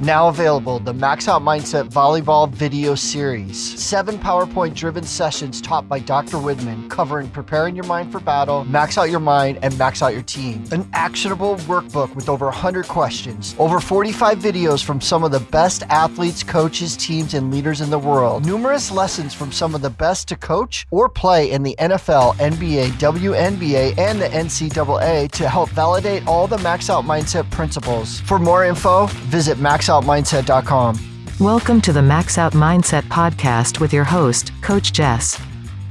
Now available, the Max Out Mindset Volleyball video series. 7 PowerPoint-driven sessions taught by Dr. Widman covering preparing your mind for battle, max out your mind, and max out your team. An actionable workbook with over 100 questions. Over 45 videos from some of the best athletes, coaches, teams, and leaders in the world. Numerous lessons from some of the best to coach or play in the NFL, NBA, WNBA, and the NCAA to help validate all the Max Out Mindset principles. For more info, visit maxoutmindset.com. Welcome to the Max Out Mindset podcast with your host, Coach Jess.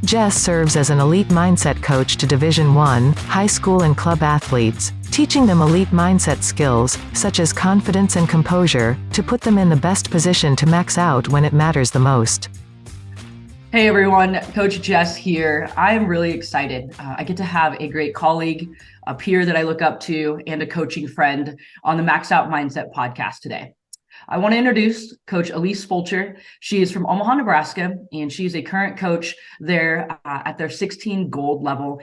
Jess serves as an elite mindset coach to Division I, high school and club athletes, teaching them elite mindset skills, such as confidence and composure, to put them in the best position to max out when it matters the most. Hey everyone, Coach Jess here. I'm really excited. I get to have a great colleague, a peer that I look up to, and a coaching friend on the Max Out Mindset podcast today. I want to introduce Coach Elise Fulcher. She is from Omaha, Nebraska, and she's a current coach there at their 16 gold level.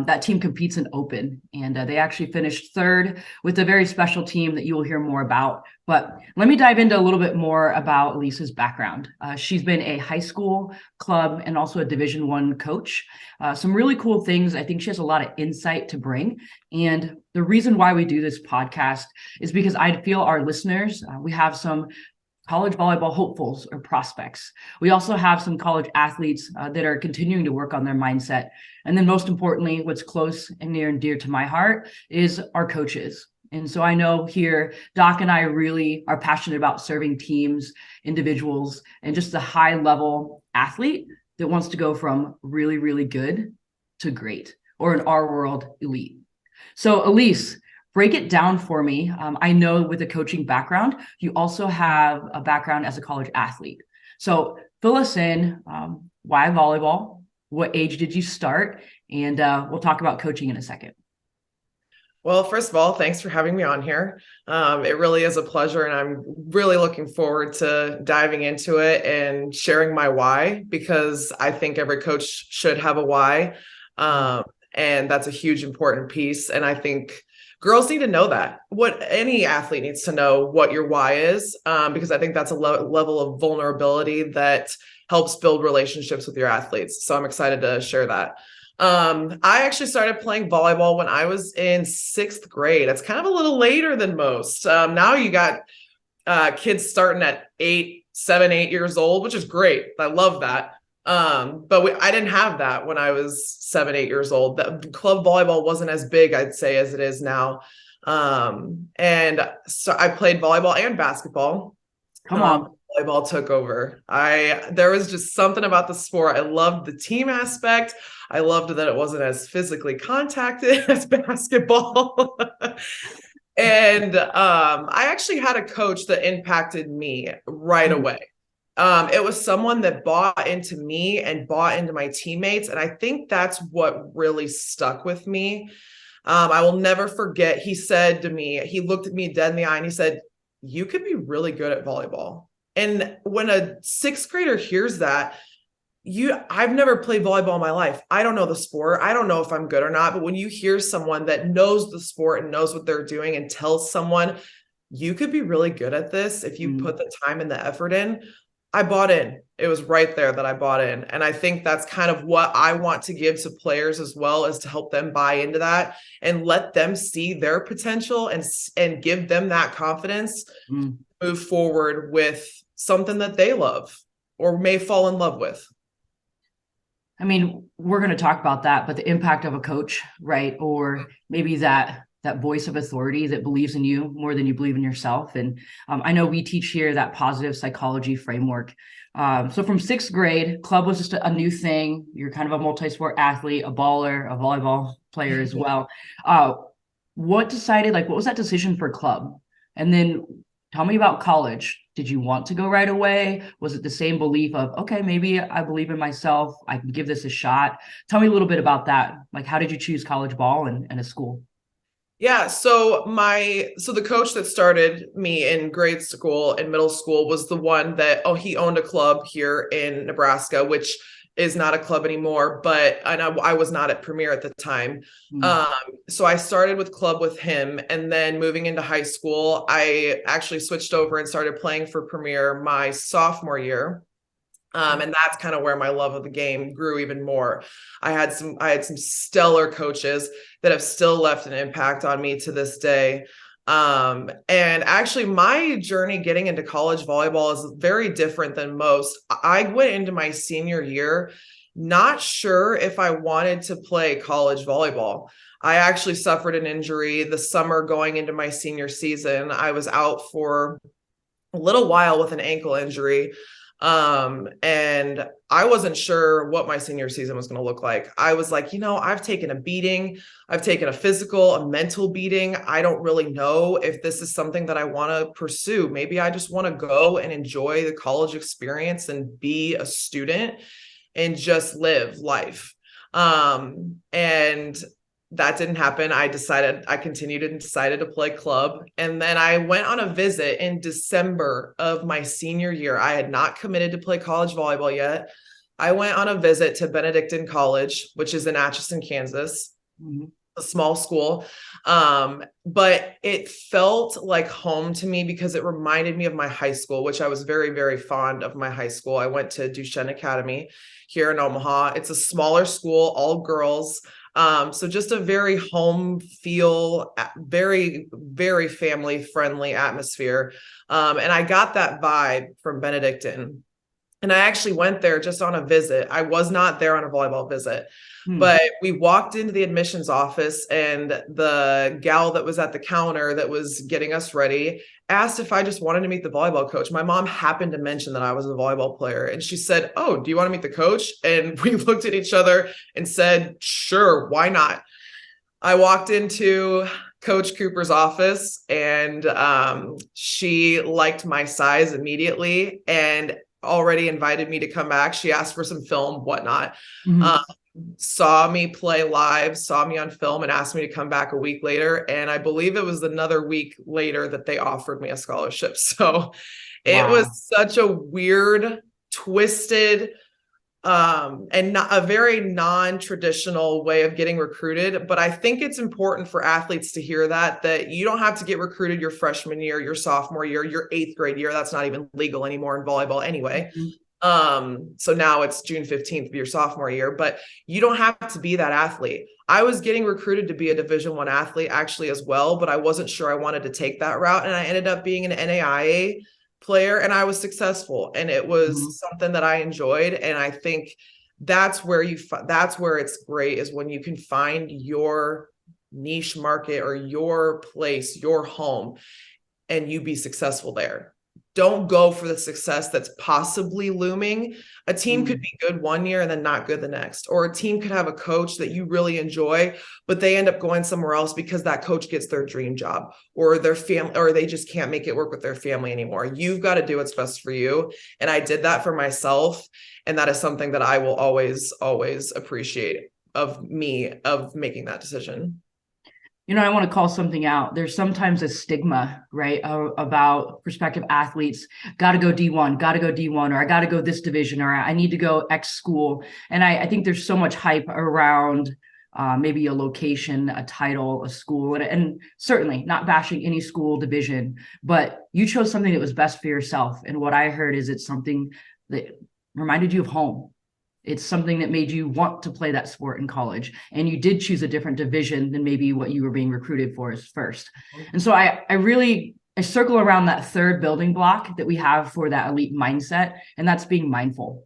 That team competes in open, and they actually finished third with a very special team that you will hear more about. But let me dive into a little bit more about Elise's background. She's been a high school, club, and also a Division I coach. Some really cool things. I think she has a lot of insight to bring. And the reason why we do this podcast is because I feel our listeners, we have some college volleyball hopefuls or prospects. We also have some college athletes that are continuing to work on their mindset. And then most importantly, what's close and near and dear to my heart is our coaches. And so I know here, Doc and I really are passionate about serving teams, individuals, and just the high level athlete that wants to go from really, really good to great, or in our world, elite. So Elise, break it down for me. I know with a coaching background, you also have a background as a college athlete. So fill us in, why volleyball? What age did you start? And we'll talk about coaching in a second. Well, first of all, thanks for having me on here. It really is a pleasure, and I'm really looking forward to diving into it and sharing my why, because I think every coach should have a why. And that's a huge, important piece. And I think girls need to know that. What any athlete needs to know what your why is, because I think that's a level of vulnerability that helps build relationships with your athletes. So I'm excited to share that. I actually started playing volleyball when I was in 6th grade. It's kind of a little later than most. Now you got kids starting at 7, 8 years old, which is great. I love that. But I didn't have that when I was 7, 8 years old. The club volleyball wasn't as big, I'd say, as it is now. And so I played volleyball and basketball. Come on. Volleyball took over. There was just something about the sport. I loved the team aspect. I loved that it wasn't as physically contacted as basketball. And I actually had a coach that impacted me right away. It was someone that bought into me and bought into my teammates. And I think that's what really stuck with me. I will never forget. He said to me, he looked at me dead in the eye and he said, "You could be really good at volleyball." And when a 6th grader hears that, I've never played volleyball in my life. I don't know the sport. I don't know if I'm good or not. But when you hear someone that knows the sport and knows what they're doing and tells someone, you could be really good at this if you put the time and the effort in, I bought in. It was right there that I bought in. And I think that's kind of what I want to give to players as well, is to help them buy into that and let them see their potential and give them that confidence, move forward with something that they love or may fall in love with. I mean, we're going to talk about that, but the impact of a coach, right? Or maybe that voice of authority that believes in you more than you believe in yourself. And I know we teach here that positive psychology framework. So from 6th grade, club was just a new thing. You're kind of a multi-sport athlete, a baller, a volleyball player as well. What was that decision for club? And then tell me about college. Did you want to go right away? Was it the same belief of, okay, maybe I believe in myself, I can give this a shot? Tell me a little bit about that. Like, how did you choose college ball and a school? Yeah. So the coach that started me in grade school and middle school was the one that, he owned a club here in Nebraska, which is not a club anymore, but I was not at Premier at the time. So I started with club with him, and then moving into high school, I actually switched over and started playing for Premier my sophomore year. And that's kind of where my love of the game grew even more. I had some stellar coaches that have still left an impact on me to this day. And actually my journey getting into college volleyball is very different than most. I went into my senior year not sure if I wanted to play college volleyball. I actually suffered an injury the summer going into my senior season. I was out for a little while with an ankle injury. And I wasn't sure what my senior season was going to look like. I was like, I've taken a beating. I've taken a physical, a mental beating. I don't really know if this is something that I want to pursue. Maybe I just want to go and enjoy the college experience and be a student and just live life. And that didn't happen. I continued and decided to play club. And then I went on a visit in December of my senior year. I had not committed to play college volleyball yet. I went on a visit to Benedictine College, which is in Atchison, Kansas, a small school. But it felt like home to me because it reminded me of my high school, which I was very, very fond of my high school. I went to Duchesne Academy here in Omaha. It's a smaller school, all girls. So just a very home feel, very, very family friendly atmosphere. And I got that vibe from Benedictine. And I actually went there just on a visit. I was not there on a volleyball visit, but we walked into the admissions office, and the gal that was at the counter that was getting us ready asked if I just wanted to meet the volleyball coach. My mom happened to mention that I was a volleyball player, and she said, "Oh, do you want to meet the coach?" And we looked at each other and said, "Sure, why not?" I walked into Coach Cooper's office, and she liked my size immediately and already invited me to come back. She asked for some film, whatnot. Saw me play live, saw me on film, and asked me to come back a week later. And I believe it was another week later that they offered me a scholarship. So it was such a weird, twisted, and not a very non-traditional way of getting recruited. But I think it's important for athletes to hear that you don't have to get recruited your freshman year, your sophomore year, your 8th grade year. That's not even legal anymore in volleyball anyway. So now it's June 15th of your sophomore year, but you don't have to be that athlete. I was getting recruited to be a Division I athlete actually as well, but I wasn't sure I wanted to take that route. And I ended up being an NAIA player, and I was successful, and it was something that I enjoyed. And I think that's where it's great, is when you can find your niche market or your place, your home, and you be successful there. Don't go for the success that's possibly looming. A team could be good one year and then not good the next, or a team could have a coach that you really enjoy, but they end up going somewhere else because that coach gets their dream job, or their family, or they just can't make it work with their family anymore. You've got to do what's best for you. And I did that for myself. And that is something that I will always, always appreciate of making that decision. I want to call something out. There's sometimes a stigma, right, about prospective athletes, got to go D1, or I got to go this division, or I need to go X school. And I think there's so much hype around maybe a location, a title, a school, and certainly not bashing any school division, but you chose something that was best for yourself. And what I heard is it's something that reminded you of home. It's something that made you want to play that sport in college. And you did choose a different division than maybe what you were being recruited for as first. And so I circle around that third building block that we have for that elite mindset, and that's being mindful.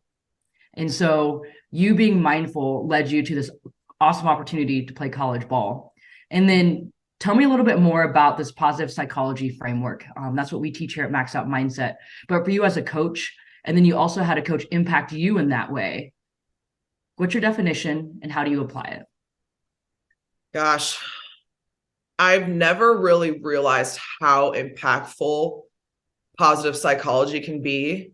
And so you being mindful led you to this awesome opportunity to play college ball. And then tell me a little bit more about this positive psychology framework. That's what we teach here at Max Out Mindset. But for you as a coach, and then you also had a coach impact you in that way, what's your definition and how do you apply it? Gosh, I've never really realized how impactful positive psychology can be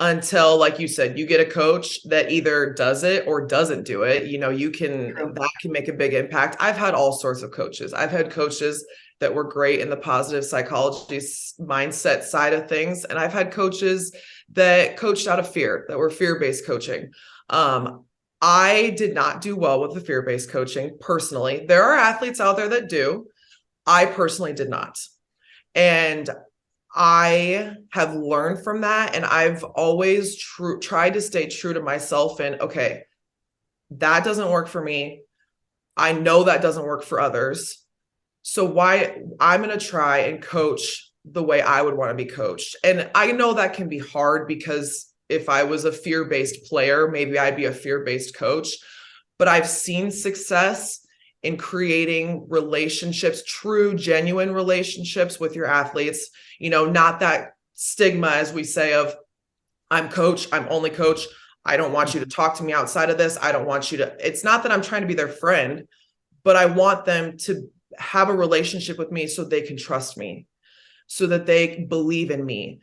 until, like you said, you get a coach that either does it or doesn't do it. That can make a big impact. I've had all sorts of coaches. I've had coaches that were great in the positive psychology mindset side of things. And I've had coaches that coached out of fear, that were fear-based coaching. I did not do well with the fear-based coaching personally. There are athletes out there that do. I personally did not. And I have learned from that. And I've always tried to stay true to myself and, okay, that doesn't work for me. I know that doesn't work for others. So why I'm going to try and coach the way I would want to be coached. And I know that can be hard because if I was a fear-based player, maybe I'd be a fear-based coach, but I've seen success in creating relationships, true, genuine relationships with your athletes, not that stigma, as we say, of I'm coach, I'm only coach. I don't want you to talk to me outside of this. I don't want you to, it's not that I'm trying to be their friend, but I want them to have a relationship with me so they can trust me, so that they believe in me,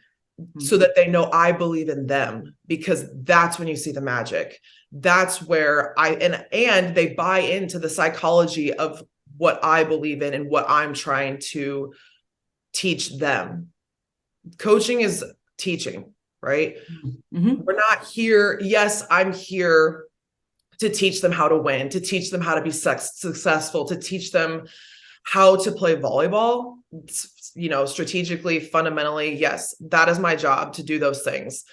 so that they know I believe in them, because that's when you see the magic. That's where and they buy into the psychology of what I believe in and what I'm trying to teach them. Coaching is teaching, right? We're not here. Yes, I'm here to teach them how to win, to teach them how to be successful, to teach them how to play volleyball, strategically, fundamentally. Yes, that is my job, to do those things.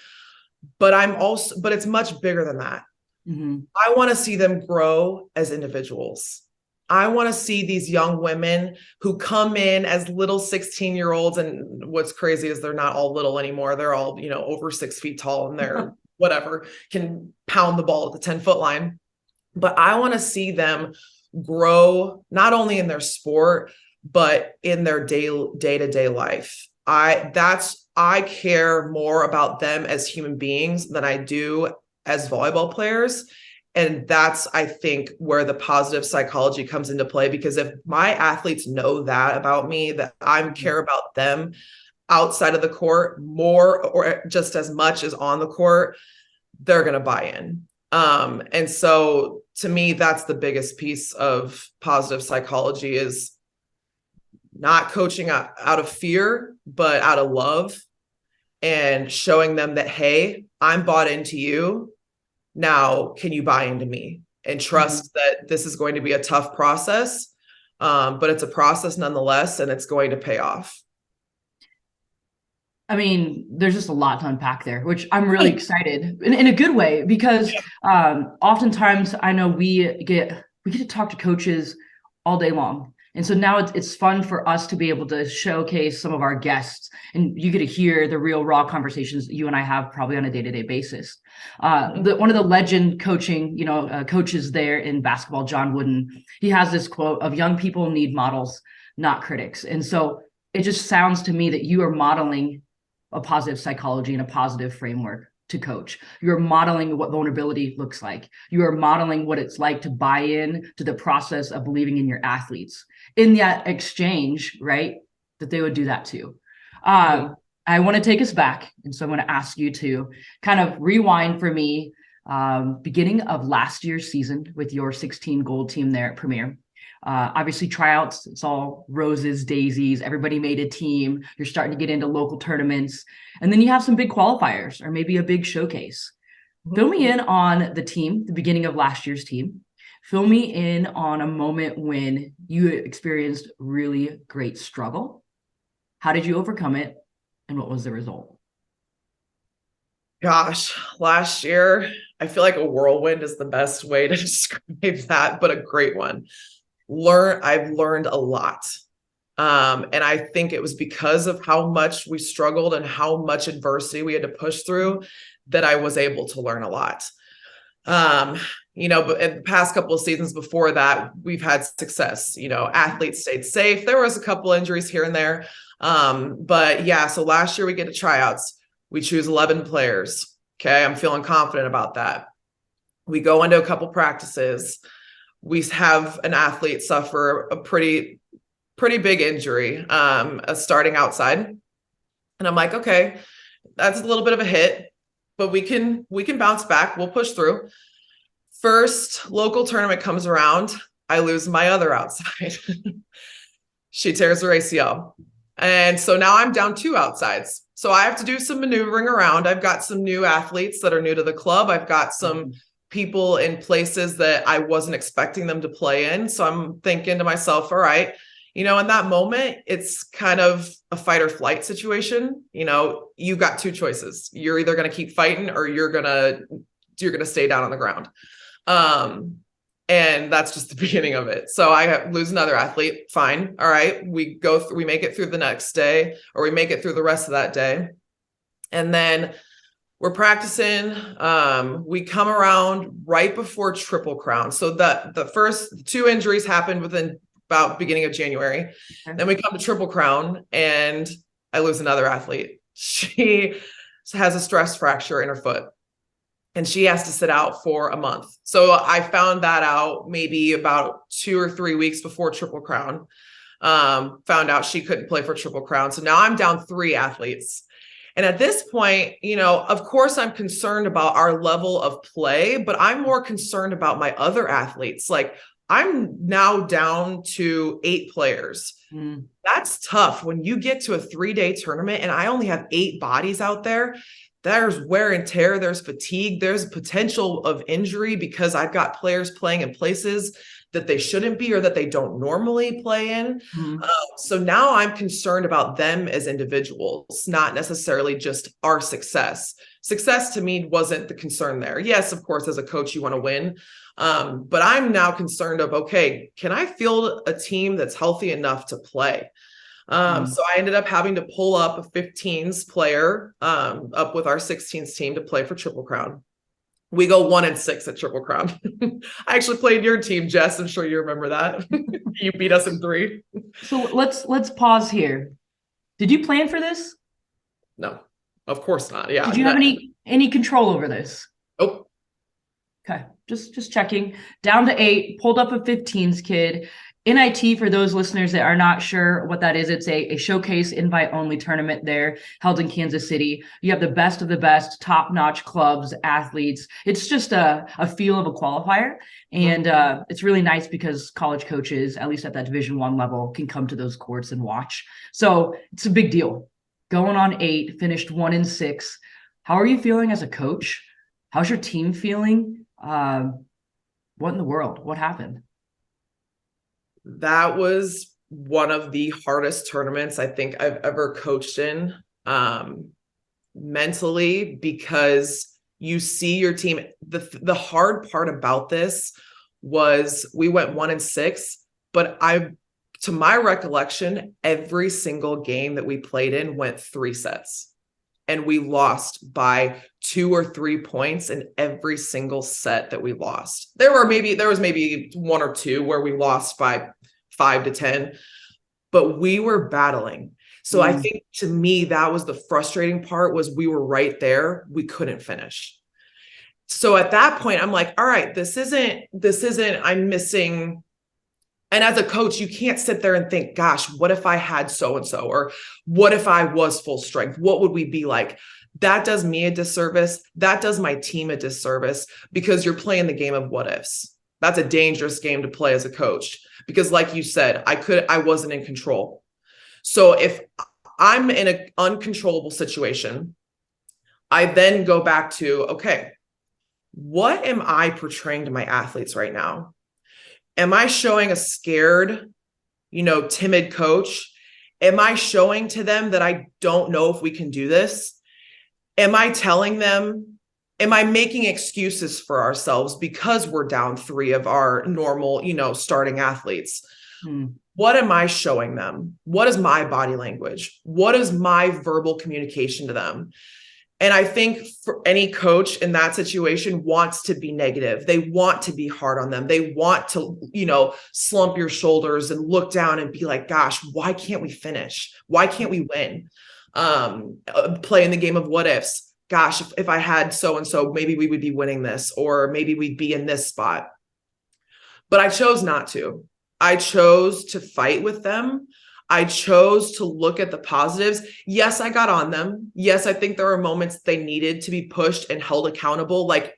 But it's much bigger than that. I want to see them grow as individuals. I want to see these young women who come in as little 16-year-olds. And what's crazy is they're not all little anymore. They're all, over 6 feet tall, and they're whatever, can pound the ball at the 10-foot line. But I want to see them grow, not only in their sport, but in their day-to-day life. I care more about them as human beings than I do as volleyball players. And that's, I think, where the positive psychology comes into play, because if my athletes know that about me, that I care about them outside of the court more or just as much as on the court, they're going to buy in. And so to me, that's the biggest piece of positive psychology, is not coaching out of fear, but out of love, and showing them that, hey, I'm bought into you. Now, can you buy into me and trust that this is going to be a tough process, but it's a process nonetheless, and it's going to pay off. I mean, there's just a lot to unpack there, which I'm really excited in a good way, because oftentimes I know we get to talk to coaches all day long. And so now it's fun for us to be able to showcase some of our guests, and you get to hear the real raw conversations that you and I have probably on a day-to-day basis. One of the legend coaches there in basketball, John Wooden, he has this quote of young people need models, not critics. And so it just sounds to me that you are modeling a positive psychology and a positive framework to coach. You're modeling what vulnerability looks like. You are modeling what it's like to buy in to the process of believing in your athletes. In that exchange, right, that they would do that too. I want to take us back. And so I'm going to ask you to kind of rewind for me, beginning of last year's season with your 16 gold team there at Premier. Obviously tryouts, it's all roses, daisies, everybody made a team. You're starting to get into local tournaments, and then you have some big qualifiers or maybe a big showcase. Fill me in on the team, the beginning of last year's team. Fill me in on a moment when you experienced really great struggle. How did you overcome it, and what was the result? Gosh, last year, I feel like a whirlwind is the best way to describe that, but a great one. I've learned a lot. And I think it was because of how much we struggled and how much adversity we had to push through that I was able to learn a lot. But in the past couple of seasons before that, we've had success. Athletes stayed safe. There was a couple injuries here and there. But yeah, so last year we get to tryouts. We choose 11 players. Okay. I'm feeling confident about that. We go into a couple practices. We have an athlete suffer a pretty big injury, starting outside. And I'm like, okay, that's a little bit of a hit, but we can bounce back. We'll push through. First local tournament comes around. I lose my other outside. She tears her ACL. And so now I'm down 2 outsides. So I have to do some maneuvering around. I've got some new athletes that are new to the club. I've got some people in places that I wasn't expecting them to play in. So I'm thinking to myself, all right, in that moment, it's kind of a fight or flight situation. You've got two choices. You're either going to keep fighting or you're going to stay down on the ground. And that's just the beginning of it. So I lose another athlete. Fine. All right. We make it through the next day, or we make it through the rest of that day. And then we're practicing. We come around right before Triple Crown. So the first two injuries happened within about beginning of January. Okay. Then we come to Triple Crown and I lose another athlete. She has a stress fracture in her foot and she has to sit out for a month. So I found that out maybe about 2 or 3 weeks before Triple Crown. Found out she couldn't play for Triple Crown. So now I'm down 3 athletes. And at this point, of course, I'm concerned about our level of play, but I'm more concerned about my other athletes. Like, I'm now down to 8 players. That's tough when you get to a 3-day tournament and I only have 8 bodies out there. There's wear and tear, there's fatigue, there's potential of injury because I've got players playing in places that they shouldn't be or that they don't normally play in. So now I'm concerned about them as individuals, not necessarily just our success. Success to me wasn't the concern there. Yes, of course, as a coach, you want to win. But I'm now concerned of, okay, can I field a team that's healthy enough to play? So I ended up having to pull up a 15s player up with our 16s team to play for Triple Crown. We go 1-6 at Triple Crown. I actually played your team, Jess. I'm sure you remember that. You beat us in 3. So let's pause here. Did you plan for this? No, of course not. Yeah. Did you have any control over this? Oh. Okay. Just checking. Down to 8, pulled up a 15s kid. NIT, for those listeners that are not sure what that is, it's a showcase invite-only tournament there held in Kansas City. You have the best of the best, top-notch clubs, athletes. It's just a feel of a qualifier. And it's really nice because college coaches, at least at that Division I level, can come to those courts and watch. So it's a big deal. Going on 8, finished 1-6. How are you feeling as a coach? How's your team feeling? What in the world? What happened? That was one of the hardest tournaments I think I've ever coached in, mentally, because you see your team. The hard part about this was we went 1-6, but to my recollection, every single game that we played in went 3 sets, and we lost by 2 or 3 points in every single set that we lost. There was maybe 1 or 2 where we lost by 5 to 10, but we were battling. So I think to me, that was the frustrating part, was we were right there. We couldn't finish. So at that point, I'm like, all right, this isn't, I'm missing. And as a coach, you can't sit there and think, gosh, what if I had so-and-so, or what if I was full strength? What would we be like? That does me a disservice. That does my team a disservice, because you're playing the game of what ifs. That's a dangerous game to play as a coach, because like you said, I wasn't in control. So if I'm in an uncontrollable situation, I then go back to, okay, what am I portraying to my athletes right now? Am I showing a scared, timid coach? Am I showing to them that I don't know if we can do this? Am I telling them, am I making excuses for ourselves because we're down 3 of our normal, starting athletes? What am I showing them? What is my body language? What is my verbal communication to them? And I think for any coach in that situation wants to be negative. They want to be hard on them. They want to, slump your shoulders and look down and be like, gosh, why can't we finish? Why can't we win? Play in the game of what ifs. Gosh, if I had so-and-so, maybe we would be winning this, or maybe we'd be in this spot. But I chose not to. I chose to fight with them. I chose to look at the positives. Yes, I got on them. Yes, I think there are moments they needed to be pushed and held accountable. Like,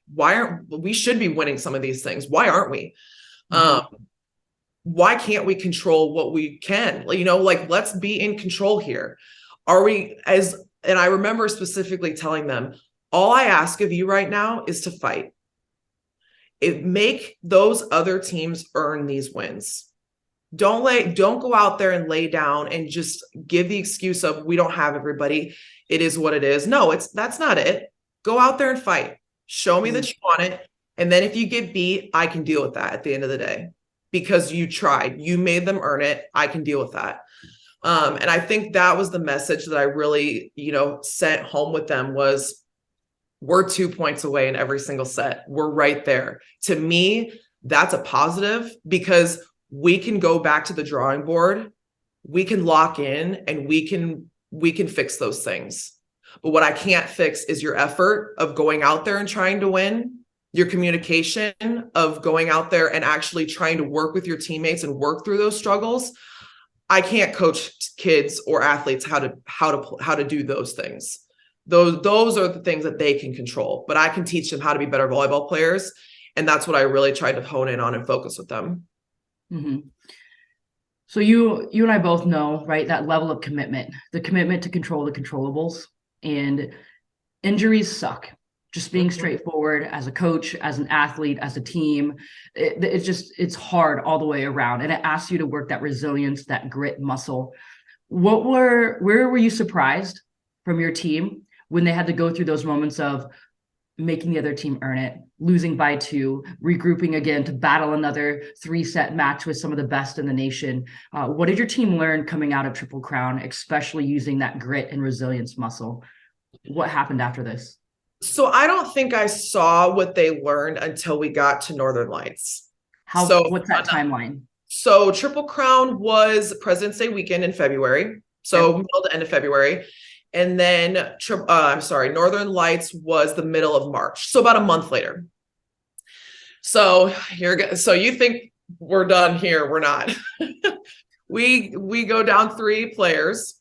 we should be winning some of these things. Why aren't we? Why can't we control what we can? Let's be in control here. And I remember specifically telling them, all I ask of you right now is to fight. make those other teams earn these wins. Don't go out there and lay down and just give the excuse of we don't have everybody. It is what it is. No, that's not it. Go out there and fight. Show me that you want it. And then if you get beat, I can deal with that at the end of the day because you tried. You made them earn it. I can deal with that. And I think that was the message that I really, sent home with them was we're 2 points away in every single set. We're right there. To me, that's a positive because we can go back to the drawing board. We can lock in and we can fix those things. But what I can't fix is your effort of going out there and trying to win, your communication of going out there and actually trying to work with your teammates and work through those struggles. I can't coach kids or athletes how to do those things. Those are the things that they can control, but I can teach them how to be better volleyball players. And that's what I really tried to hone in on and focus with them. Mm-hmm. So you and I both know, right, that level of commitment, the commitment to control the controllables, and injuries suck. Just being straightforward as a coach, as an athlete, as a team, it's hard all the way around. And it asks you to work that resilience, that grit muscle. Where were you surprised from your team when they had to go through those moments of making the other team earn it, losing by 2, regrouping again to battle another 3-set match with some of the best in the nation? What did your team learn coming out of Triple Crown, especially using that grit and resilience muscle? What happened after this? So I don't think I saw what they learned until we got to Northern Lights. What's that timeline? So Triple Crown was President's Day weekend in February. So middle to end of February. And then, Northern Lights was the middle of March. So about a month later. So you think we're done here. We're not. We go down 3 players.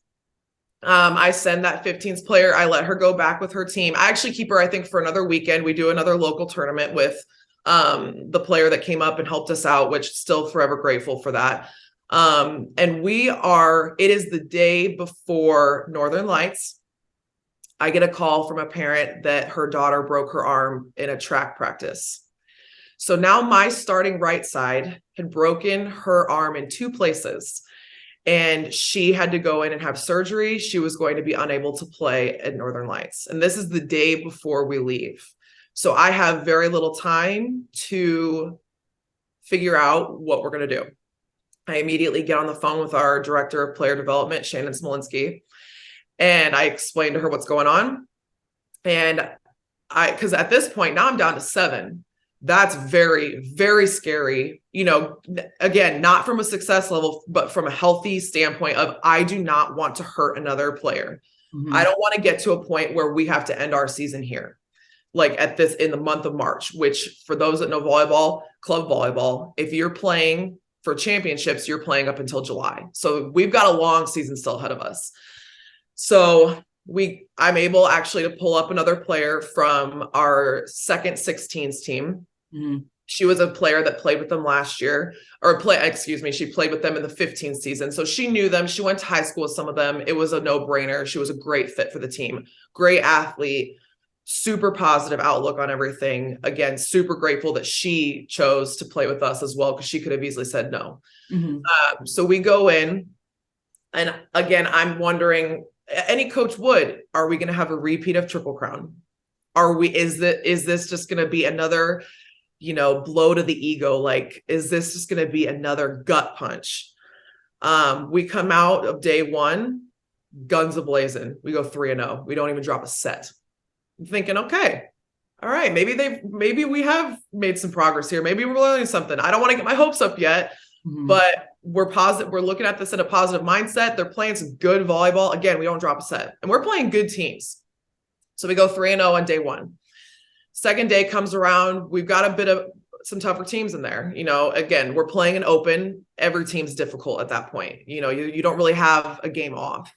I send that 15th player. I let her go back with her team. I actually keep her, I think, for another weekend. We do another local tournament with the player that came up and helped us out, which still forever grateful for that. And it is the day before Northern Lights. I get a call from a parent that her daughter broke her arm in a track practice. So now my starting right side had broken her arm in 2 places. And she had to go in and have surgery. She was going to be unable to play at Northern Lights. And this is the day before we leave. So I have very little time to figure out what we're going to do. I immediately get on the phone with our director of player development, Shannon Smolinski, and I explained to her what's going on. And because at this point, now I'm down to 7. That's very, very scary. Again, not from a success level, but from a healthy standpoint of I do not want to hurt another player. Mm-hmm. I don't want to get to a point where we have to end our season here. Like in the month of March, which for those that know volleyball, club volleyball, if you're playing for championships, you're playing up until July. So we've got a long season still ahead of us. So I'm able actually to pull up another player from our second 16s team. Mm-hmm. She was a player that played with them last year, she played with them in the 15th season. So she knew them. She went to high school with some of them. It was a no-brainer. She was a great fit for the team. Great athlete, super positive outlook on everything. Again, super grateful that she chose to play with us as well, because she could have easily said no. Mm-hmm. So we go in, and again, I'm wondering, any coach would, are we going to have a repeat of Triple Crown? Is this just going to be another, blow to the ego? Like, is this just going to be another gut punch? We come out of day 1, guns a-blazing. We go 3-0. We don't even drop a set. I'm thinking, okay, all right, maybe we have made some progress here. Maybe we're learning something. I don't want to get my hopes up yet, mm-hmm. but we're positive. We're looking at this in a positive mindset. They're playing some good volleyball. Again, we don't drop a set, and we're playing good teams. So we go 3-0 on day 1. Second day comes around. We've got a bit of some tougher teams in there. Again, we're playing an open. Every team's difficult at that point. You don't really have a game off.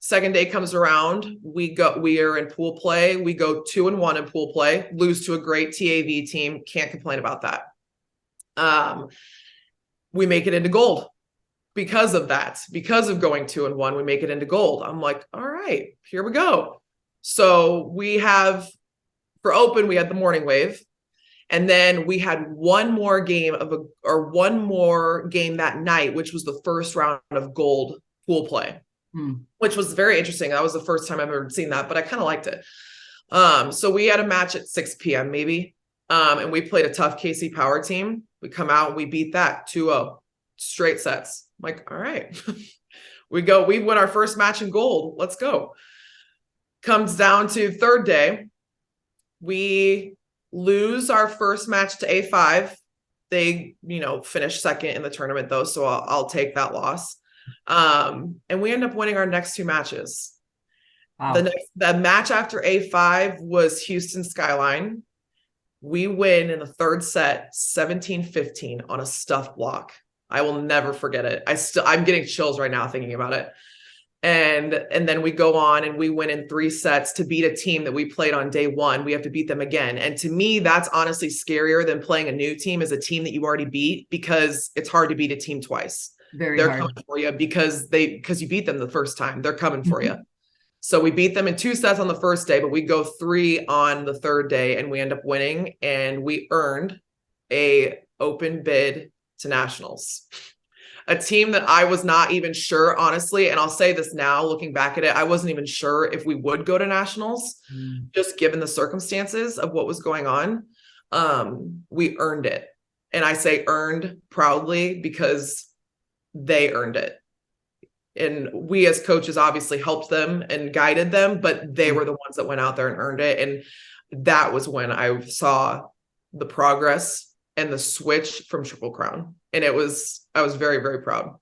Second day comes around. We are in pool play. We go 2-1 in pool play, lose to a great TAV team. Can't complain about that. We make it into gold because of that. Because of going 2-1, we make it into gold. I'm like, all right, here we go. So for open, we had the morning wave. And then we had one more game that night, which was the first round of gold pool play, which was very interesting. That was the first time I've ever seen that, but I kind of liked it. So we had a match at 6 p.m. maybe. And we played a tough KC Power team. We come out, we beat that 2-0 straight sets. I'm like, all right, we win our first match in gold. Let's go. Comes down to third day. We lose our first match to A5. They, finished second in the tournament though. So I'll take that loss. And we end up winning our next 2 matches. Wow. The match after A5 was Houston Skyline. We win in the third set, 17-15 on a stuff block. I will never forget it. I'm getting chills right now thinking about it. And then we go on and we win in 3 sets to beat a team that we played on day 1. We have to beat them again. And to me, that's honestly scarier than playing a new team as a team that you already beat, because it's hard to beat a team twice. They're hard. Coming for you because you beat them the first time. They're coming for you. So we beat them in 2 sets on the first day, but we go 3 on the third day and we end up winning, and we earned a open bid to nationals. A team that I was not even sure, honestly, and I'll say this now, looking back at it, I wasn't even sure if we would go to nationals, just given the circumstances of what was going on. We earned it. And I say earned proudly because they earned it. And we as coaches obviously helped them and guided them, but they were the ones that went out there and earned it. And that was when I saw the progress and the switch from Triple Crown. And I was very, very proud.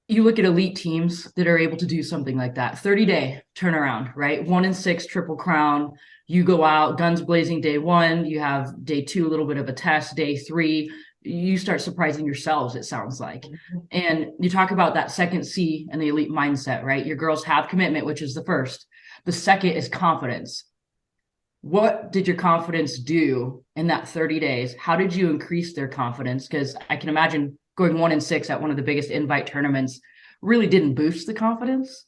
You look at elite teams that are able to do something like that, 30-day turnaround, right? 1-6 Triple Crown. You go out guns blazing day 1. You have day 2, a little bit of a test. Day 3, you start surprising yourselves, it sounds like. And you talk about that second C and the elite mindset, right? Your girls have commitment, which is the first. The second is confidence. What did your confidence do in that 30 days? How did you increase their confidence? Because I can imagine going 1-6 at one of the biggest invite tournaments really didn't boost the confidence.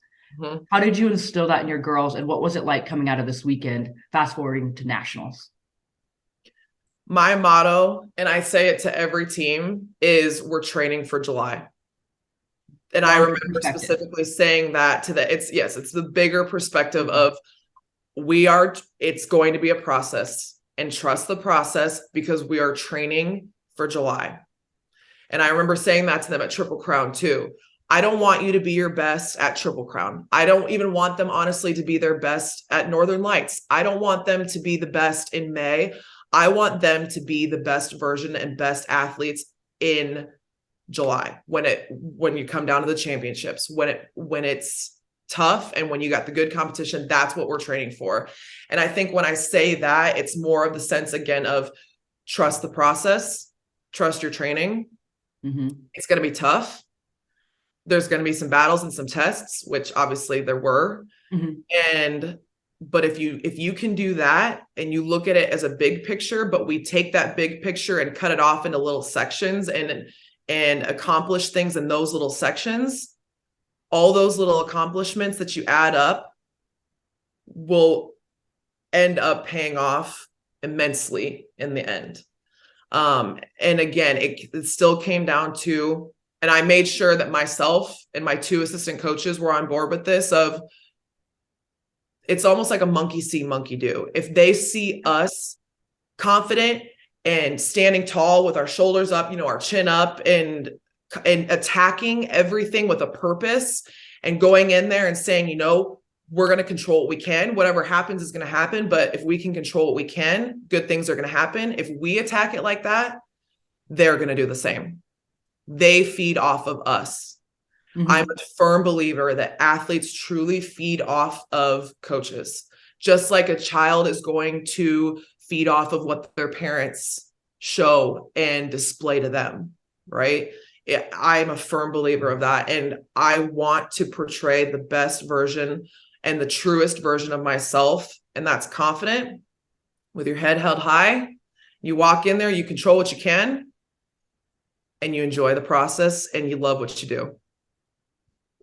How did you instill that in your girls? And what was it like coming out of this weekend, fast forwarding to nationals? My motto, and I say it to every team, is we're training for July. And I remember specifically saying that to it's the bigger perspective of it's going to be a process, and trust the process because we are training for July. And I remember saying that to them at Triple Crown too. I don't want you to be your best at Triple Crown. I don't even want them, honestly, to be their best at Northern Lights. I don't want them to be the best in May. I want them to be the best version and best athletes in July when you come down to the championships, when it's tough and when you got the good competition. That's what we're training for. And I think when I say that, it's more of the sense again of trust the process, trust your training. It's going to be tough. There's going to be some battles and some tests, which obviously there were. But if you can do that and you look at it as a big picture, but we take that big picture and cut it off into little sections and accomplish things in those little sections, all those little accomplishments that you add up will end up paying off immensely in the end. And again, it still came down to, and I made sure that myself and my 2 assistant coaches were on board with this, of it's almost like a monkey see, monkey do. If they see us confident and standing tall with our shoulders up, our chin up, and attacking everything with a purpose and going in there and saying, we're going to control what we can. Whatever happens is going to happen. But if we can control what we can, good things are going to happen. If we attack it like that, they're going to do the same. They feed off of us. I'm a firm believer that athletes truly feed off of coaches, just like a child is going to feed off of what their parents show and display to them, right? I'm a firm believer of that. And I want to portray the best version and the truest version of myself. And that's confident, with your head held high. You walk in there, you control what you can, and you enjoy the process and you love what you do.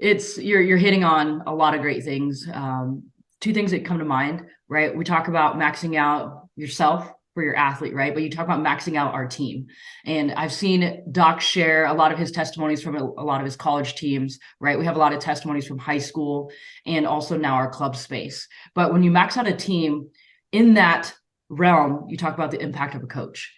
You're hitting on a lot of great things. 2 things that come to mind, right? We talk about maxing out yourself for your athlete, right? But you talk about maxing out our team. And I've seen Doc share a lot of his testimonies from a lot of his college teams, right? We have a lot of testimonies from high school and also now our club space. But when you max out a team in that realm, you talk about the impact of a coach.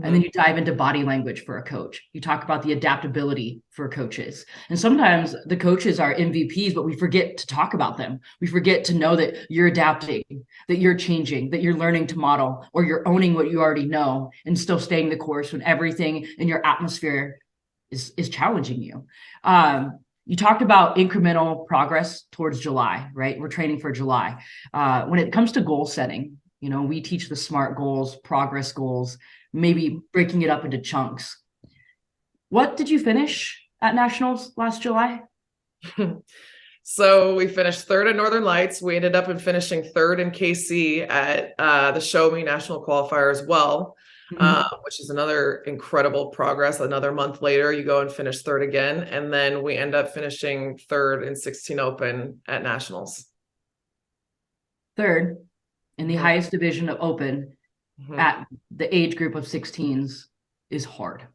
And then you dive into body language for a coach. You talk about the adaptability for coaches. And sometimes the coaches are MVPs, but we forget to talk about them. We forget to know that you're adapting, that you're changing, that you're learning to model, or you're owning what you already know and still staying the course when everything in your atmosphere is challenging you. You talked about incremental progress towards July, right? We're training for July. When it comes to goal setting, we teach the SMART goals, progress goals, maybe breaking it up into chunks. What did you finish at Nationals last July? So we finished third at Northern Lights. We ended up in finishing third in KC at the Show Me National Qualifier as well, which is another incredible progress. Another month later, you go and finish third again. And then we end up finishing third in 16 Open at Nationals. Third in the highest division of Open at the age group of 16s is hard.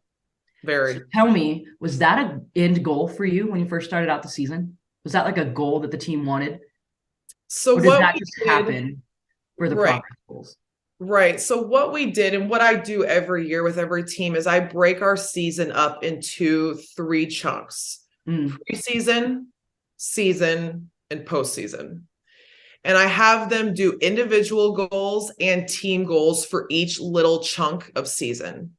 Very. So tell me, was that an end goal for you when you first started out the season? Was that like a goal that the team wanted? So or did that just happen for the progress goals? Right. So what we did and what I do every year with every team is I break our season up into 3 chunks: preseason, season, and postseason. And I have them do individual goals and team goals for each little chunk of season.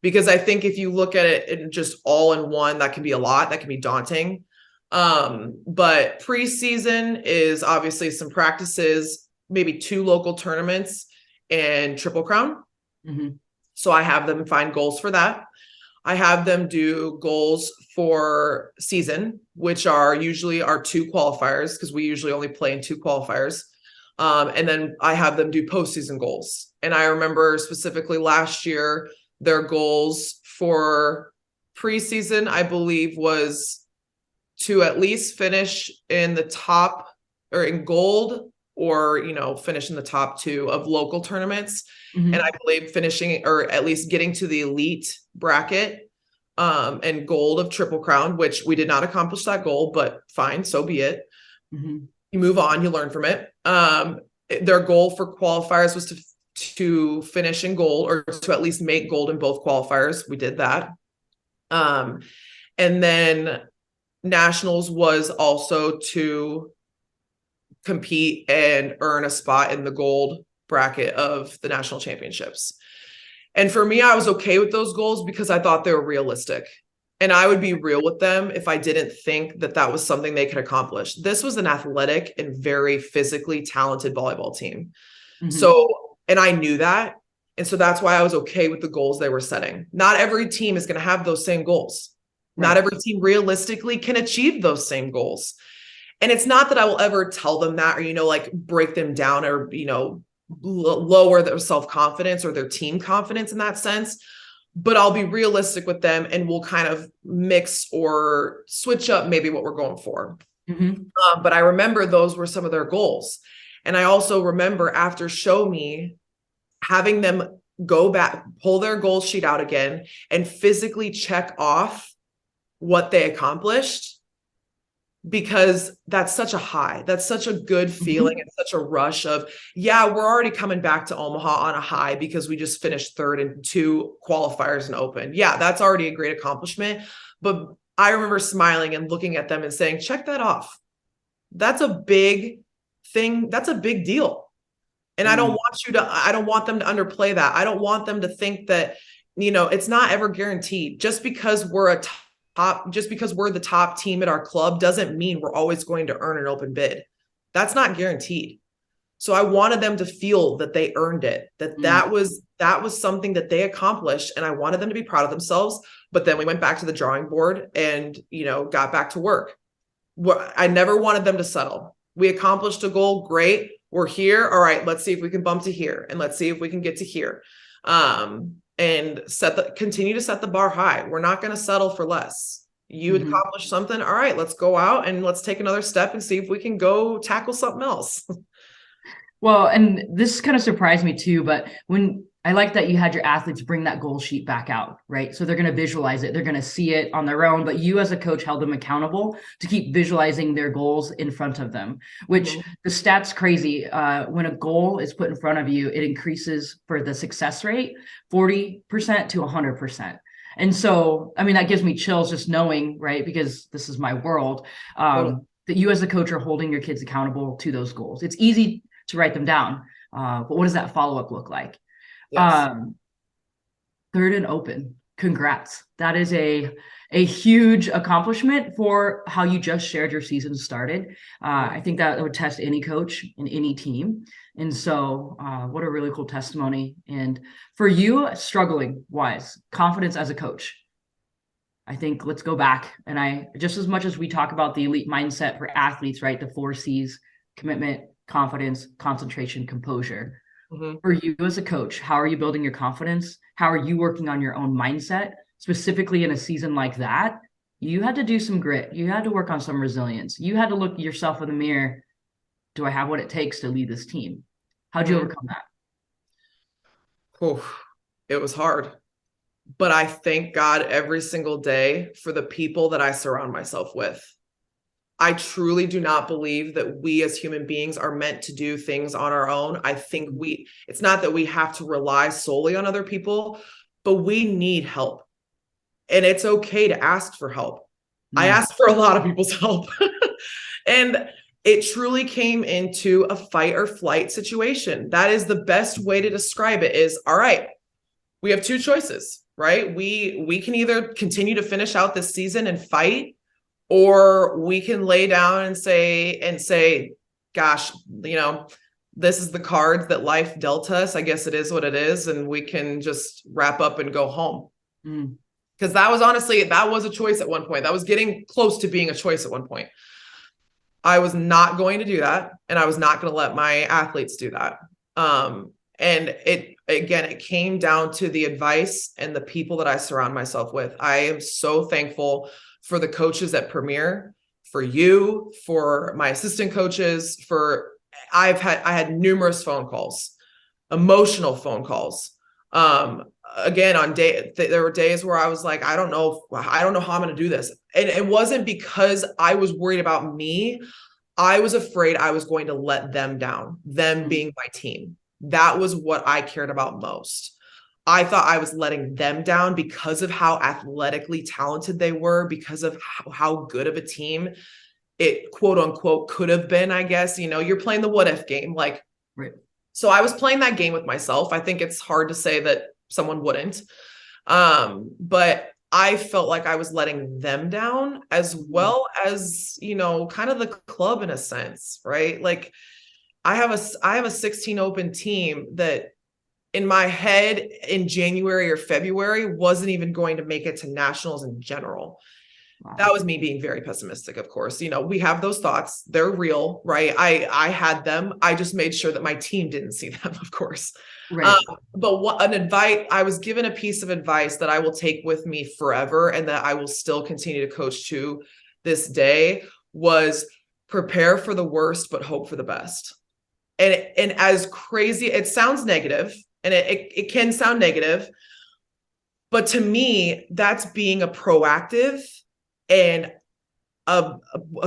Because I think if you look at it in just all in one, that can be a lot, that can be daunting. But preseason is obviously some practices, maybe 2 local tournaments and Triple Crown. So I have them find goals for that. I have them do goals for season, which are usually our 2 qualifiers, because we usually only play in 2 qualifiers. And then I have them do postseason goals. And I remember specifically last year, their goals for preseason, I believe, was to at least finish in the top or in gold, or, finish in the top 2 of local tournaments. And I believe finishing or at least getting to the elite bracket and gold of Triple Crown, which we did not accomplish that goal, but fine, so be it. You move on, you learn from it. Their goal for qualifiers was to finish in gold, or to at least make gold in both qualifiers. We did that. And then Nationals was also to compete and earn a spot in the gold bracket of the national championships. And for me, I was okay with those goals because I thought they were realistic. And I would be real with them if I didn't think that that was something they could accomplish. This was an athletic and very physically talented volleyball team. So, and I knew that. And so that's why I was okay with the goals they were setting. Not every team is going to have those same goals. Not every team realistically can achieve those same goals. And it's not that I will ever tell them that, or, break them down, or, lower their self-confidence or their team confidence in that sense. But I'll be realistic with them, and we'll kind of mix or switch up maybe what we're going for. But I remember those were some of their goals. And I also remember after Show Me, having them go back, pull their goal sheet out again, and physically check off what they accomplished, because that's such a high. That's such a good feeling and such a rush of, yeah, we're already coming back to Omaha on a high because we just finished third in 2 qualifiers and Open. Yeah, that's already a great accomplishment. But I remember smiling and looking at them and saying, check that off. That's a big thing. That's a big deal. And I don't want them to underplay that. I don't want them to think that, it's not ever guaranteed. Just because we're the top team at our club doesn't mean we're always going to earn an open bid. That's not guaranteed. So I wanted them to feel that they earned it, that was something that they accomplished. And I wanted them to be proud of themselves. But then we went back to the drawing board and, got back to work. I never wanted them to settle. We accomplished a goal. Great. We're here. All right. Let's see if we can bump to here, and let's see if we can get to here. And continue to set the bar high. We're not going to settle for less. You accomplished something. All right, let's go out and let's take another step and see if we can go tackle something else. Well, and this kind of surprised me too, but when I like that you had your athletes bring that goal sheet back out, right? So they're going to visualize it. They're going to see it on their own, but you as a coach held them accountable to keep visualizing their goals in front of them, which the stats crazy. When a goal is put in front of you, it increases for the success rate 40% to 100%. And so, I mean, that gives me chills just knowing, right? Because this is my world, that you as a coach are holding your kids accountable to those goals. It's easy to write them down, but what does that follow-up look like? Yes. Third and open. Congrats. That is a huge accomplishment for how you just shared your season started. I think that would test any coach in any team. And so what a really cool testimony. And for you, struggling wise, confidence as a coach. I think let's go back. And just as much as we talk about the elite mindset for athletes, right? The 4 C's: commitment, confidence, concentration, composure. For you as a coach, how are you building your confidence? How are you working on your own mindset? Specifically in a season like that, you had to do some grit. You had to work on some resilience. You had to look yourself in the mirror. Do I have what it takes to lead this team? How'd you overcome that? It was hard, but I thank God every single day for the people that I surround myself with. I truly do not believe that we as human beings are meant to do things on our own. I think it's not that we have to rely solely on other people, but we need help. And it's okay to ask for help. I asked for a lot of people's help. And it truly came into a fight or flight situation. That is the best way to describe it is, all right, we have 2 choices, right? We can either continue to finish out this season and fight, or we can lay down and say, gosh, this is the cards that life dealt us. I guess it is what it is. And we can just wrap up and go home. Because that was a choice at one point. That was getting close to being a choice at one point. I was not going to do that. And I was not going to let my athletes do that. And it came down to the advice and the people that I surround myself with. I am so thankful for the coaches at Premier, for you, for my assistant coaches, I had numerous phone calls, emotional phone calls. Again, there were days where I was like, I don't know how I'm going to do this. And it wasn't because I was worried about me. I was afraid I was going to let them down, them being my team. That was what I cared about most. I thought I was letting them down because of how athletically talented they were, because of how good of a team it quote unquote could have been, I guess. You're playing the what if game. Right. So I was playing that game with myself. I think it's hard to say that someone wouldn't. But I felt like I was letting them down as well as, kind of the club in a sense, right? Like I have a 16 open team that in my head in January or February wasn't even going to make it to nationals in general. Wow. That was me being very pessimistic, of course. We have those thoughts. They're real, right? I had them. I just made sure that my team didn't see them, of course. Right. But I was given a piece of advice that I will take with me forever and that I will still continue to coach to this day was prepare for the worst, but hope for the best. And as crazy, it sounds negative. And it can sound negative, but to me, that's being a proactive and a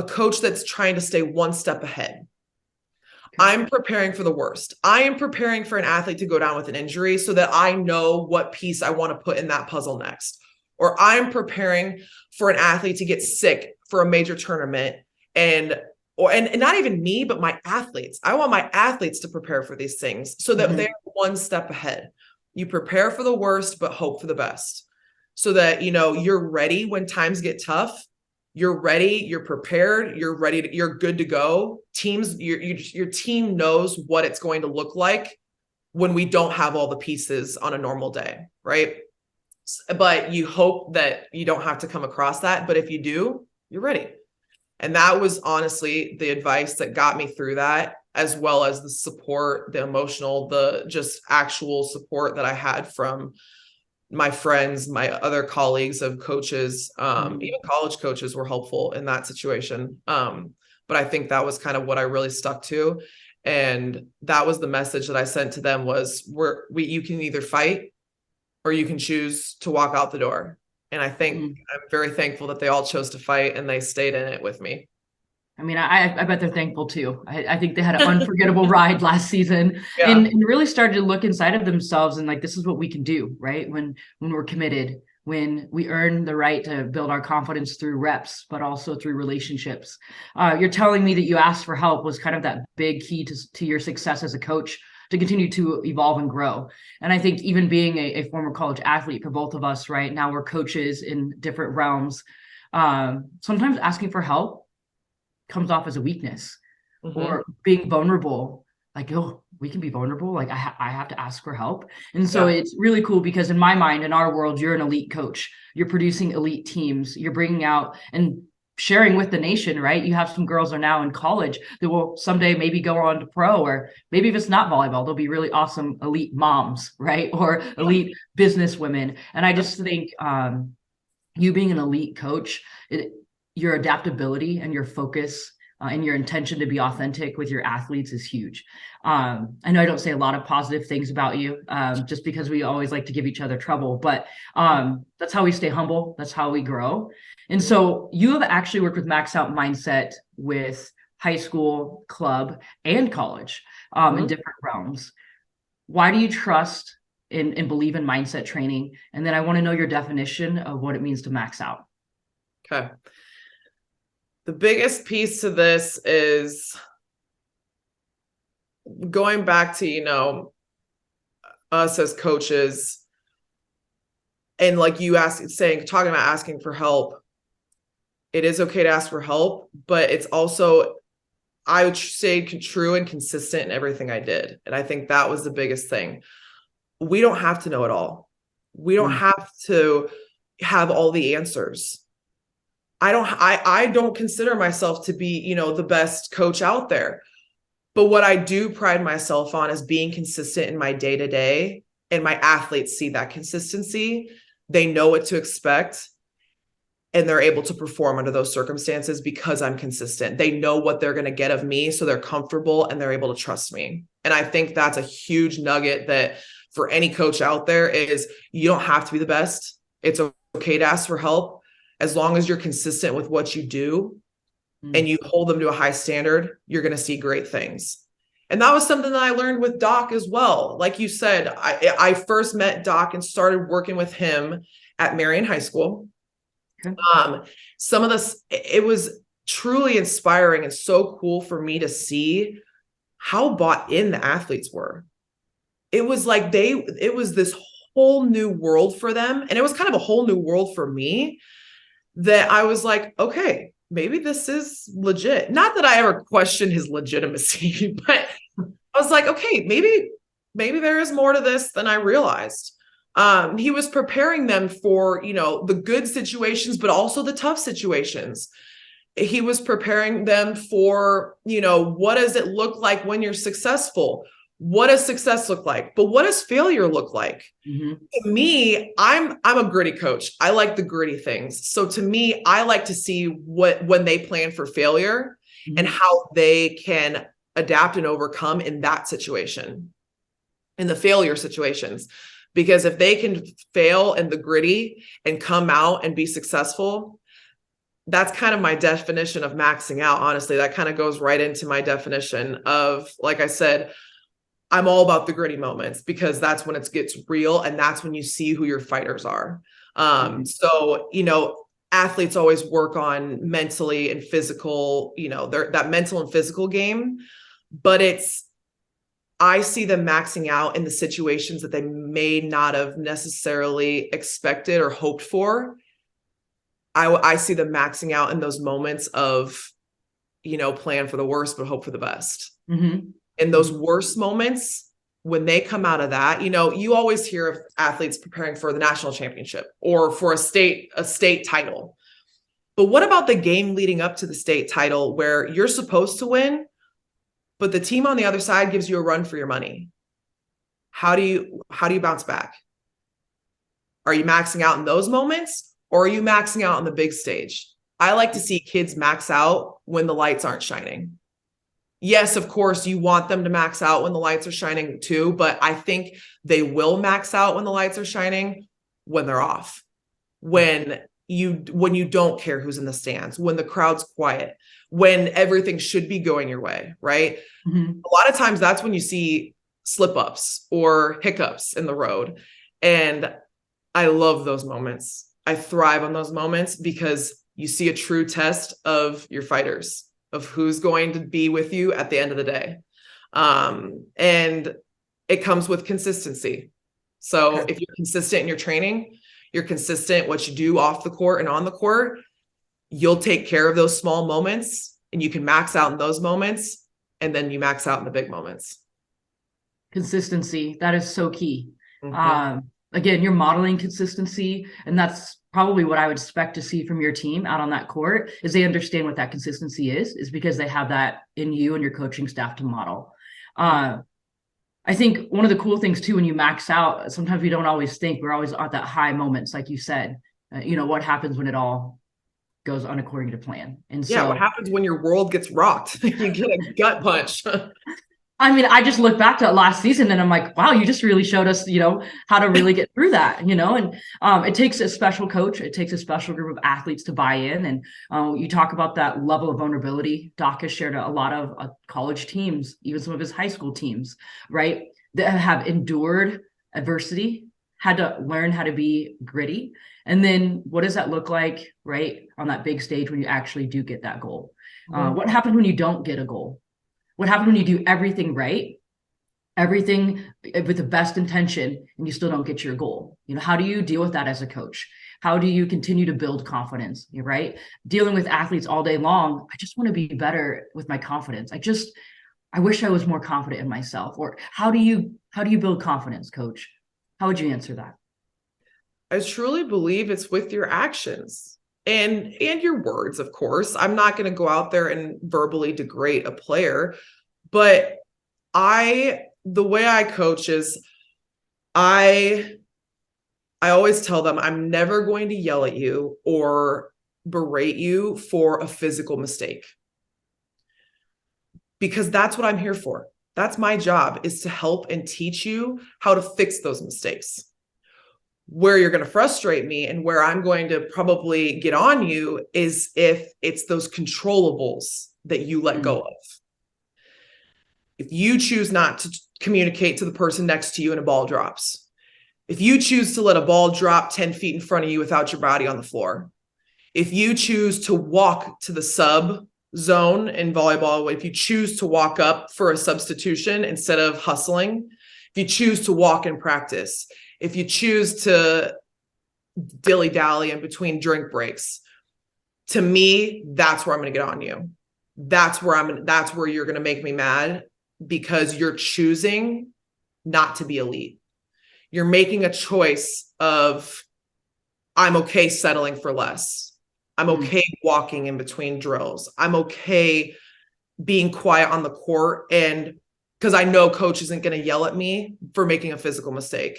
coach that's trying to stay one step ahead. I'm preparing for the worst. I am preparing for an athlete to go down with an injury so that I know what piece I want to put in that puzzle next. Or I'm preparing for an athlete to get sick for a major tournament and not even me, but my athletes. I want my athletes to prepare for these things so that they're one step ahead. You prepare for the worst, but hope for the best so that, you're ready when times get tough. You're ready, you're prepared, you're ready, you're good to go. Your team knows what it's going to look like when we don't have all the pieces on a normal day, right? But you hope that you don't have to come across that. But if you do, you're ready. And that was honestly the advice that got me through that, as well as the support, the emotional, the just actual support that I had from my friends, my other colleagues of coaches, even college coaches were helpful in that situation. But I think that was kind of what I really stuck to. And that was the message that I sent to them was you can either fight or you can choose to walk out the door. And I think I'm very thankful that they all chose to fight and they stayed in it with me. I mean, I bet they're thankful too. I think they had an unforgettable ride last season, Yeah. and really started to look inside of themselves and like, this is what we can do, right? When we're committed, when we earn the right to build our confidence through reps, but also through relationships. You're telling me that you asked for help was kind of that big key to your success as a coach, to continue to evolve and grow. And I think even being a former college athlete for both of us, right now we're coaches in different realms. Sometimes asking for help comes off as a weakness, or being vulnerable. Like, oh, we can be vulnerable. Like I have to ask for help. And so it's really cool because in my mind, in our world, you're an elite coach. You're producing elite teams. You're bringing out and sharing with the nation, right? You have some girls are now in college that will someday maybe go on to pro, or maybe if it's not volleyball, they'll be really awesome elite moms, right? Or elite business women. And I just think you being an elite coach, your adaptability and your focus and your intention to be authentic with your athletes is huge. I know I don't say a lot of positive things about you just because we always like to give each other trouble, but that's how we stay humble. That's how we grow. And so you have actually worked with Max Out Mindset with high school, club, and college in different realms. Why do you trust and believe in mindset training? And then I want to know your definition of what it means to max out. Okay. The biggest piece to this is going back to, us as coaches, and like you talking about asking for help. It is okay to ask for help, but it's also, I would say, true and consistent in everything I did. And I think that was the biggest thing. We don't have to know it all. We don't have to have all the answers. I don't consider myself to be, the best coach out there. But what I do pride myself on is being consistent in my day-to-day, and my athletes see that consistency. They know what to expect, and they're able to perform under those circumstances because I'm consistent. They know what they're going to get of me, so they're comfortable and they're able to trust me. And I think that's a huge nugget that for any coach out there is you don't have to be the best. It's okay to ask for help. As long as you're consistent with what you do and you hold them to a high standard, you're going to see great things. And that was something that I learned with Doc as well. Like you said, I first met Doc and started working with him at Marion High School. Okay. Some of this, it was truly inspiring and so cool for me to see how bought in the athletes were. It was like it was this whole new world for them. And it was kind of a whole new world for me, that I was like, okay, maybe this is legit. Not that I ever questioned his legitimacy, but I was like, okay, maybe there is more to this than I realized. He was preparing them for, the good situations, but also the tough situations. He was preparing them for, what does it look like when you're successful? What does success look like? But what does failure look like? To me, I'm a gritty coach. I like the gritty things. So to me, I like to see when they plan for failure and how they can adapt and overcome in that situation, in the failure situations. Because if they can fail in the gritty and come out and be successful, that's kind of my definition of maxing out. Honestly, that kind of goes right into my definition of, like I said, I'm all about the gritty moments, because that's when it gets real and that's when you see who your fighters are. So, athletes always work on mentally and physical, that mental and physical game, but I see them maxing out in the situations that they may not have necessarily expected or hoped for. I see them maxing out in those moments of, plan for the worst, but hope for the best. In those worst moments, when they come out of that, you always hear of athletes preparing for the national championship or for a state title. But what about the game leading up to the state title where you're supposed to win, but the team on the other side gives you a run for your money? How do you bounce back? Are you maxing out in those moments, or are you maxing out on the big stage? I like to see kids max out when the lights aren't shining. Yes, of course, you want them to max out when the lights are shining too, but I think they will max out when the lights are shining when they're off. When you don't care who's in the stands, when the crowd's quiet, when everything should be going your way, right? Mm-hmm. A lot of times that's when you see slip ups or hiccups in the road. And I love those moments. I thrive on those moments because you see a true test of your fighters, of who's going to be with you at the end of the day. And it comes with consistency. So if you're consistent in your training, you're consistent what you do off the court and on the court, you'll take care of those small moments and you can max out in those moments. And then you max out in the big moments. Consistency. That is so key. Mm-hmm. Again, you're modeling consistency, and that's probably what I would expect to see from your team out on that court is they understand what that consistency is because they have that in you and your coaching staff to model. I think one of the cool things too, when you max out, sometimes we don't always think we're always at that high moments, like you said, what happens when it all goes according to plan. And so what happens when your world gets rocked? You get a gut punch. I mean, I just look back to last season and I'm like, wow, you just really showed us, how to really get through that, and it takes a special coach. It takes a special group of athletes to buy in. And you talk about that level of vulnerability. Doc has shared a lot of college teams, even some of his high school teams, right, that have endured adversity, had to learn how to be gritty. And then what does that look like, right, on that big stage when you actually do get that goal? Mm-hmm. What happens when you don't get a goal? What happens when you do everything right, everything with the best intention, and you still don't get your goal? How do you deal with that as a coach? How do you continue to build confidence, right? Dealing with athletes all day long, I just want to be better with my confidence. I wish I was more confident in myself. Or how do you build confidence, coach? How would you answer that? I truly believe it's with your actions. And your words, of course. I'm not going to go out there and verbally degrade a player, but the way I coach is I always tell them I'm never going to yell at you or berate you for a physical mistake. Because that's what I'm here for. That's my job, is to help and teach you how to fix those mistakes. Where you're going to frustrate me and where I'm going to probably get on you is if it's those controllables that you let go of. If you choose not to communicate to the person next to you and a ball drops, if you choose to let a ball drop 10 feet in front of you without your body on the floor, if you choose to walk to the sub zone in volleyball, if you choose to walk up for a substitution instead of hustling, if you choose to walk in practice, if you choose to dilly-dally in between drink breaks, to me, that's where I'm going to get on you. That's where you're going to make me mad, because you're choosing not to be elite. You're making a choice of, I'm okay settling for less. I'm okay walking in between drills. I'm okay being quiet on the court, and because I know coach isn't going to yell at me for making a physical mistake.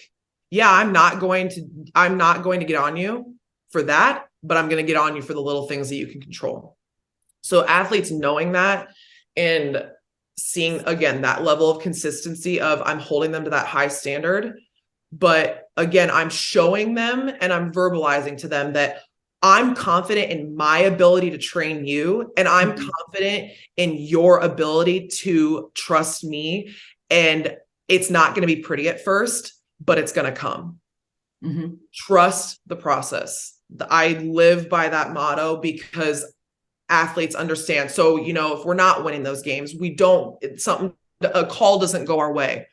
Yeah, I'm not going to get on you for that, but I'm going to get on you for the little things that you can control. So athletes knowing that and seeing, again, that level of consistency of I'm holding them to that high standard, but again, I'm showing them and I'm verbalizing to them that I'm confident in my ability to train you, and I'm confident in your ability to trust me. And it's not going to be pretty at first, but it's going to come. Mm-hmm. Trust the process. I live by that motto because athletes understand. So, if we're not winning those games, a call doesn't go our way.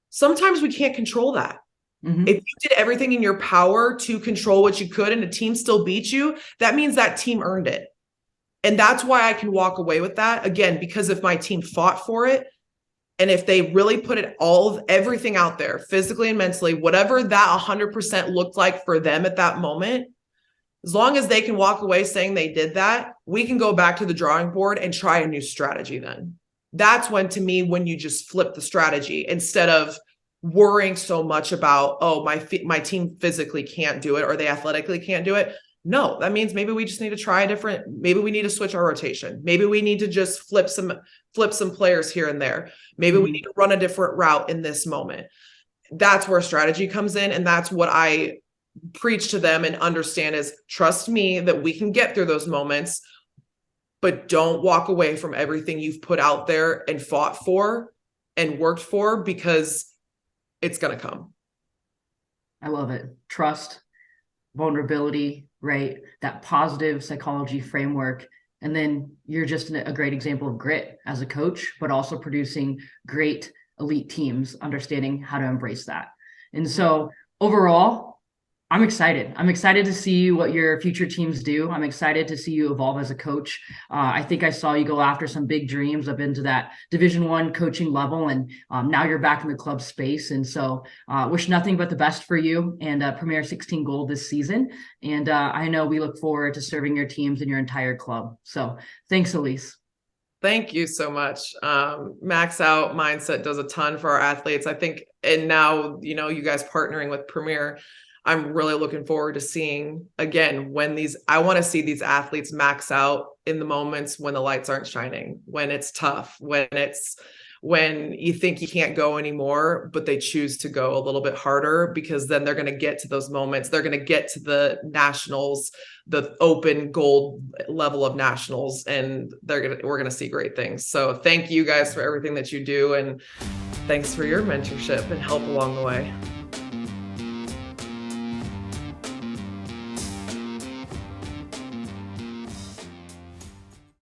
Sometimes we can't control that. Mm-hmm. If you did everything in your power to control what you could and a team still beat you, that means that team earned it. And that's why I can walk away with that. Again, because if my team fought for it, and if they really put everything out there, physically and mentally, whatever that 100% looked like for them at that moment, as long as they can walk away saying they did that, we can go back to the drawing board and try a new strategy then. That's when you just flip the strategy instead of worrying so much about, my team physically can't do it or they athletically can't do it. No, that means maybe we just need to try maybe we need to switch our rotation. Maybe we need to just flip some players here and there. Maybe we need to run a different route in this moment. That's where strategy comes in. And that's what I preach to them and understand is, trust me that we can get through those moments, but don't walk away from everything you've put out there and fought for and worked for, because it's going to come. I love it. Trust, vulnerability, right? That positive psychology framework. And then you're just a great example of grit as a coach, but also producing great elite teams, understanding how to embrace that. And so overall, I'm excited. I'm excited to see what your future teams do. I'm excited to see you evolve as a coach. I think I saw you go after some big dreams up into that Division I coaching level, and now you're back in the club space. And so wish nothing but the best for you and Premier 16 gold this season. And I know we look forward to serving your teams and your entire club. So thanks, Elise. Thank you so much. Max Out Mindset does a ton for our athletes, I think. And now, you guys partnering with Premier, I'm really looking forward to seeing, again, I want to see these athletes max out in the moments when the lights aren't shining, when it's tough, when you think you can't go anymore, but they choose to go a little bit harder, because then they're going to get to those moments. They're going to get to the nationals, the open gold level of nationals, and we're going to see great things. So thank you guys for everything that you do. And thanks for your mentorship and help along the way.